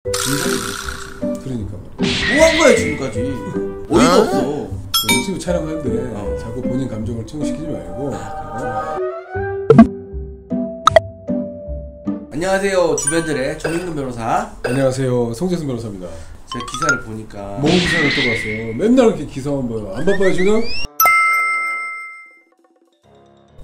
그러니까 뭐 한 거야 지금까지? 어이가 없어. 유튜브 촬영하는데 자꾸 본인 감정을 충족시키지 말고. 안녕하세요, 주변들의 정인근 변호사. 안녕하세요, 송재순 변호사입니다. 제가 기사를 보니까 뭔 기사를 또 봤어요? 맨날 이렇게 기사만 봐요. 안 바빠요 지금?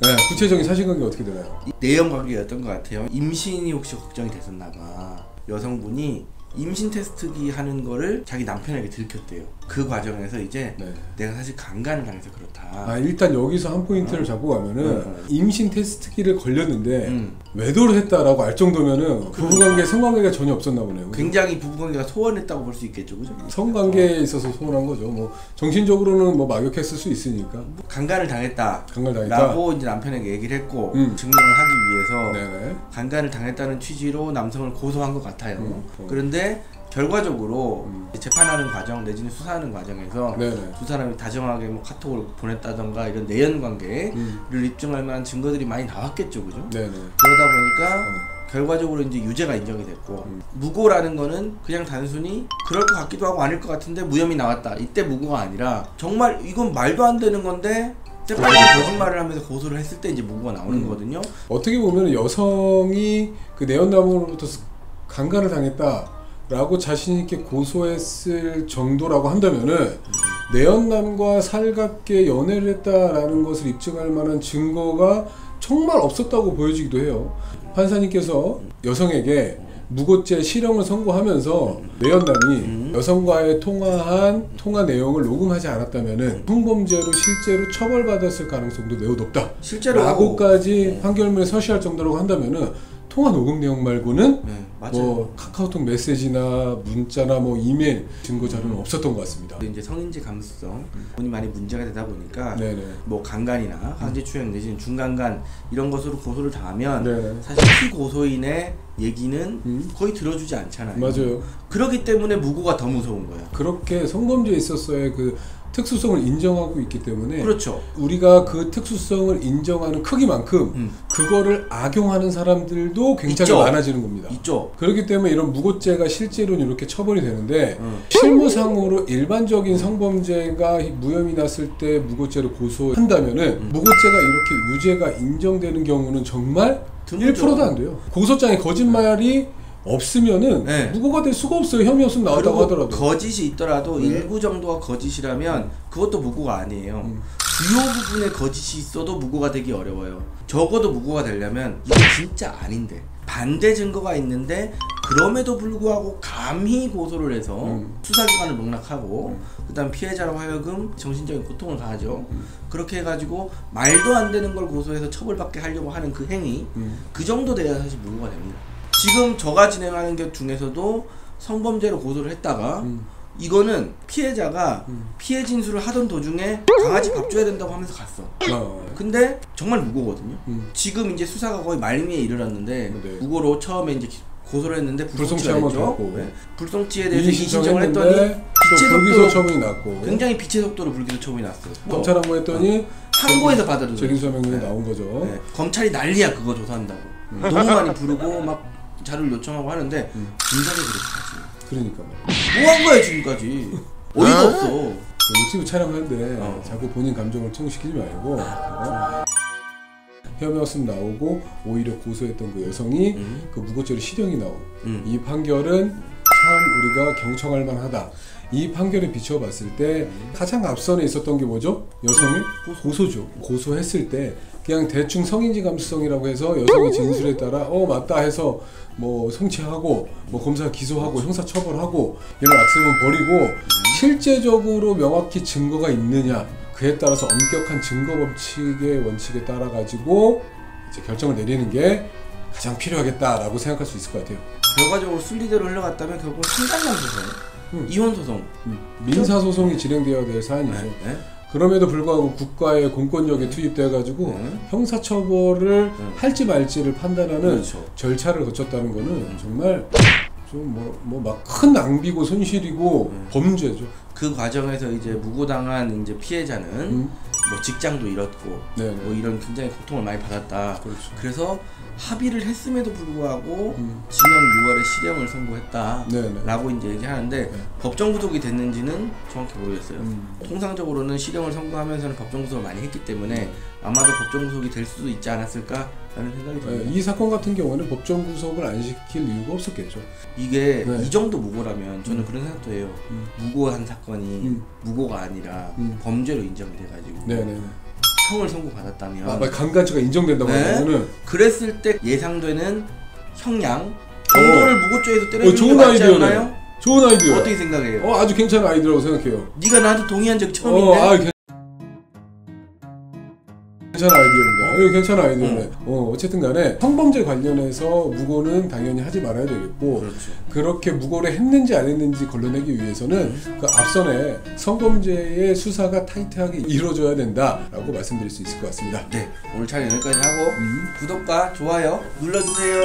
네, 구체적인 사실관계 어떻게 되나요? 내연 관계였던 것 같아요. 임신이 혹시 걱정이 됐었나봐. 여성분이 임신 테스트기 하는 거를 자기 남편에게 들켰대요. 그 과정에서 이제 내가 사실 강간을 당해서 그렇다. 일단 여기서 한 포인트를 잡고 가면은 임신 테스트기를 걸렸는데 외도를 했다라고 알 정도면은 부부관계, 성관계가 전혀 없었나 보네요. 그죠? 굉장히 부부관계가 소원했다고 볼 수 있겠죠, 그죠? 성관계에 있어서 소원한 거죠. 뭐 정신적으로는 뭐 막역했을 수 있으니까. 강간을 당했다. 라고 이제 남편에게 얘기를 했고 증명을 하기 위해서 네네. 강간을 당했다는 취지로 남성을 고소한 것 같아요. 그런데 결과적으로 재판하는 과정 내지는 수사하는 과정에서 두 사람이 다정하게 뭐 카톡을 보냈다던가 이런 내연 관계를 입증할 만한 증거들이 많이 나왔겠죠, 그죠? 그러다 보니까 결과적으로 이제 유죄가 인정이 됐고 무고라는 거는 그냥 단순히 그럴 것 같기도 하고 아닐 것 같은데 무혐의 나왔다. 이때 무고가 아니라 정말 이건 말도 안 되는 건데 재판에서 거짓말을 하면서 고소를 했을 때 이제 무고가 나오는 거거든요. 어떻게 보면 여성이 그 내연남으로부터 강간을 당했다라고 자신 있게 고소했을 정도라고 한다면은 내연남과 살갑게 연애를 했다라는 것을 입증할 만한 증거가 정말 없었다고 보여지기도 해요. 판사님께서 여성에게 무고죄 실형을 선고하면서 내연남이 여성과의 통화한 통화 내용을 녹음하지 않았다면은 성범죄로 실제로 처벌받았을 가능성도 매우 높다. 실제로 라고까지 판결문에 서시할 정도라고 한다면은 통화 녹음 내용 말고는 뭐 카카오톡 메시지나 문자나 뭐 이메일 증거 자료는 없었던 것 같습니다. 이제 성인지 감수성 본이 많이 문제가 되다 보니까 뭐 강간이나 강제추행 내지는 중강간 이런 것으로 고소를 당하면 사실 피고소인의 얘기는 거의 들어주지 않잖아요. 맞아요. 그렇기 때문에 무고가 더 무서운 거야. 그렇게 성범죄에 있어서의 그 특수성을 인정하고 있기 때문에 그렇죠. 우리가 그 특수성을 인정하는 크기만큼 그거를 악용하는 사람들도 굉장히 많아지는 겁니다. 있죠. 그렇기 때문에 이런 무고죄가 실제로는 이렇게 처벌이 되는데 실무상으로 일반적인 성범죄가 무혐의 났을 때 무고죄로 고소한다면은 무고죄가 이렇게 유죄가 인정되는 경우는 정말 1%도 안 돼요. 고소장에 거짓말이 없으면은 무고가 될 수가 없어요. 혐의 없으면 나왔다고 하더라도. 거짓이 있더라도 일부 정도가 거짓이라면 그것도 무고가 아니에요. 주요 부분에 거짓이 있어도 무고가 되기 어려워요. 적어도 무고가 되려면 이건 진짜 아닌데 반대 증거가 있는데 그럼에도 불구하고 감히 고소를 해서 수사기관을 농락하고 그다음 피해자로 하여금 정신적인 고통을 가하죠. 그렇게 해가지고 말도 안 되는 걸 고소해서 처벌받게 하려고 하는 그 행위 그 정도 돼야 사실 무고가 됩니다. 지금 저가 진행하는 것 중에서도 성범죄로 고소를 했다가 이거는 피해자가 피해 진술을 하던 도중에 강아지 밥 줘야 된다고 하면서 갔어. 근데 정말 무고거든요. 지금 이제 수사가 거의 말미에 이르렀는데 무고로 처음에 이제 고소를 했는데 불송치가 됐죠. 불송치에 대해서 이의신청을 했더니 불기소 처분이 났고 굉장히 빛의 속도로 불기소 처분이 났어요. 검찰 항고했더니 항고에서 받아들여요. 재림소명령이 나온 거죠. 검찰이 난리야 그거 조사한다고. 너무 많이 부르고 막 자료를 요청하고 하는데 진작에 그렇게 하지. 그러니까 뭐 한 거야 지금까지? 어이가 없어. 유튜브 촬영하는데 자꾸 본인 감정을 충족시키지 말고 혐의 없음 나오고 오히려 고소했던 그 여성이 그 무고죄로 실형이 나오고 이 판결은 참 우리가 경청할 만하다. 이 판결에 비춰봤을 때 가장 앞선에 있었던 게 뭐죠? 여성의 고소죠. 고소했을 때 그냥 대충 성인지 감수성이라고 해서 여성의 진술에 따라 맞다 해서 뭐 송치하고 뭐 검사 기소하고 형사 처벌하고 이런 악습은 버리고 실제적으로 명확히 증거가 있느냐 그에 따라서 엄격한 증거 법칙의 원칙에 따라 가지고 이제 결정을 내리는 게 가장 필요하겠다라고 생각할 수 있을 것 같아요. 결과적으로 순리대로 흘러갔다면 결국은 상간남 소송, 이혼 소송, 민사 소송이 진행되어야 될 사안이죠. 그럼에도 불구하고 국가의 공권력에 투입돼가지고 형사처벌을 할지 말지를 판단하는 절차를 거쳤다는 거는 정말 좀 뭐 막 큰 낭비고 손실이고 범죄죠. 그 과정에서 이제 무고당한 이제 피해자는 뭐 직장도 잃었고 네네. 뭐 이런 굉장히 고통을 많이 받았다. 그렇죠. 그래서 합의를 했음에도 불구하고 징역 6월에 실형을 선고했다. 네네. 라고 이제 얘기하는데 법정 구속이 됐는지는 정확히 모르겠어요. 통상적으로는 실형을 선고하면서는 법정 구속을 많이 했기 때문에 아마도 법정 구속이 될 수도 있지 않았을까라는 생각이 듭니다. 이 사건 같은 경우는 법정 구속을 안 시킬 이유가 없었겠죠. 이게 네. 이 정도 무고라면 저는 그런 생각도 해요. 무고한 사건이 무고가 아니라 범죄로 인정이 돼가지고 네네. 형을 선고받았다면 아, 강간죄가 인정된다고 네? 하면은 그랬을 때 예상되는 형량 정도를 무고죄에서 때려주는 좋은 게 맞지 아이디어네. 않나요? 좋은 아이디어. 어떻게 생각해요? 아주 괜찮은 아이디어라고 생각해요. 네가 나한테 동의한 적 처음인데? 괜찮은 아이디어입니다. 괜찮은 아이디어네. 어쨌든 간에 성범죄 관련해서 무고는 당연히 하지 말아야 되겠고, 그렇죠. 그렇게 무고를 했는지 안 했는지 걸러내기 위해서는 그 앞선에 성범죄의 수사가 타이트하게 이루어져야 된다라고 말씀드릴 수 있을 것 같습니다. 네, 오늘 촬영 여기까지 하고 구독과 좋아요 눌러주세요.